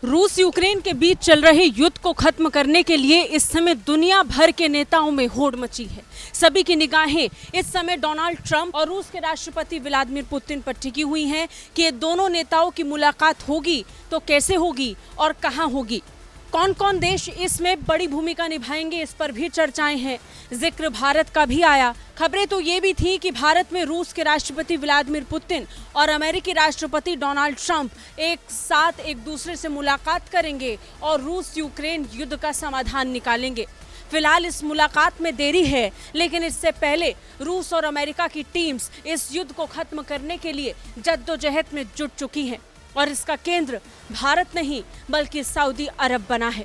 रूस यूक्रेन के बीच चल रहे युद्ध को खत्म करने के लिए इस समय दुनिया भर के नेताओं में होड़ मची है। सभी की निगाहें इस समय डोनाल्ड ट्रंप और रूस के राष्ट्रपति व्लादिमीर पुतिन पर टिकी हुई हैं कि ये दोनों नेताओं की मुलाकात होगी तो कैसे होगी और कहां होगी। कौन कौन देश इसमें बड़ी भूमिका निभाएंगे, इस पर भी चर्चाएं हैं। जिक्र भारत का भी आया। खबरें तो ये भी थी कि भारत में रूस के राष्ट्रपति व्लादिमीर पुतिन और अमेरिकी राष्ट्रपति डोनाल्ड ट्रंप एक साथ एक दूसरे से मुलाकात करेंगे और रूस यूक्रेन युद्ध का समाधान निकालेंगे। फिलहाल इस मुलाकात में देरी है, लेकिन इससे पहले रूस और अमेरिका की टीम्स इस युद्ध को खत्म करने के लिए जद्दोजहद में जुट चुकी हैं और इसका केंद्र भारत नहीं बल्कि सऊदी अरब बना है।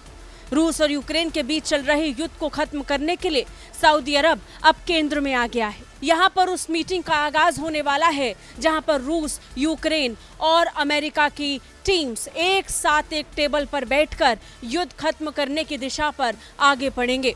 रूस और यूक्रेन के बीच चल रहे युद्ध को खत्म करने के लिए सऊदी अरब अब केंद्र में आ गया है। यहाँ पर उस मीटिंग का आगाज होने वाला है जहाँ पर रूस, यूक्रेन और अमेरिका की टीम्स एक साथ एक टेबल पर बैठकर युद्ध खत्म करने की दिशा पर आगे बढ़ेंगे।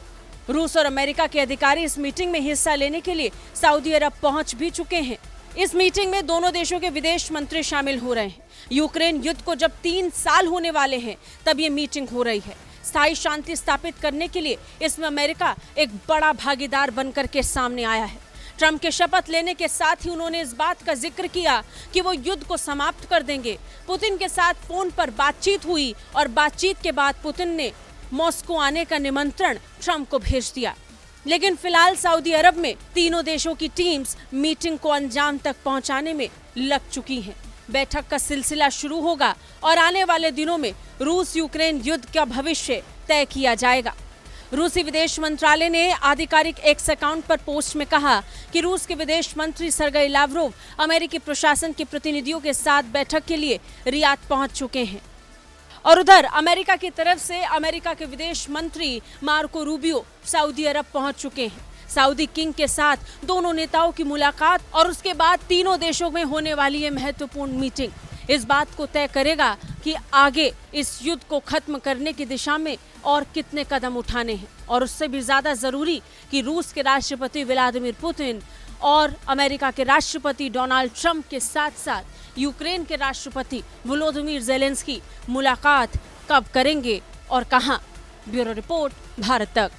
रूस और अमेरिका के अधिकारी इस मीटिंग में हिस्सा लेने के लिए सऊदी अरब पहुंच भी चुके हैं। इस मीटिंग में दोनों देशों के विदेश मंत्री शामिल हो रहे हैं। यूक्रेन युद्ध को जब 3 साल होने वाले हैं तब ये मीटिंग हो रही है। स्थायी शांति स्थापित करने के लिए इसमें अमेरिका एक बड़ा भागीदार बनकर के सामने आया है। ट्रंप के शपथ लेने के साथ ही उन्होंने इस बात का जिक्र किया कि वो युद्ध को समाप्त कर देंगे। पुतिन के साथ फोन पर बातचीत हुई और बातचीत के बाद पुतिन ने मॉस्को आने का निमंत्रण ट्रंप को भेज दिया। लेकिन फिलहाल सऊदी अरब में तीनों देशों की टीम्स मीटिंग को अंजाम तक पहुंचाने में लग चुकी हैं। बैठक का सिलसिला शुरू होगा और आने वाले दिनों में रूस यूक्रेन युद्ध का भविष्य तय किया जाएगा। रूसी विदेश मंत्रालय ने आधिकारिक एक्स अकाउंट पर पोस्ट में कहा कि रूस के विदेश मंत्री सर्गेई लावरोव अमेरिकी प्रशासन के प्रतिनिधियों के साथ बैठक के लिए रियाद पहुंच चुके हैं। और उधर अमेरिका की तरफ से अमेरिका के विदेश मंत्री मार्को रूबियो सऊदी अरब पहुंच चुके हैं। सऊदी किंग के साथ दोनों नेताओं की मुलाकात और उसके बाद तीनों देशों में होने वाली ये महत्वपूर्ण मीटिंग इस बात को तय करेगा कि आगे इस युद्ध को खत्म करने की दिशा में और कितने कदम उठाने हैं। और उससे भी ज्यादा जरूरी कि रूस के राष्ट्रपति व्लादिमीर पुतिन और अमेरिका के राष्ट्रपति डोनाल्ड ट्रंप के साथ साथ यूक्रेन के राष्ट्रपति वोलोदिमीर ज़ेलेंस्की मुलाकात कब करेंगे और कहां। ब्यूरो रिपोर्ट, भारत तक।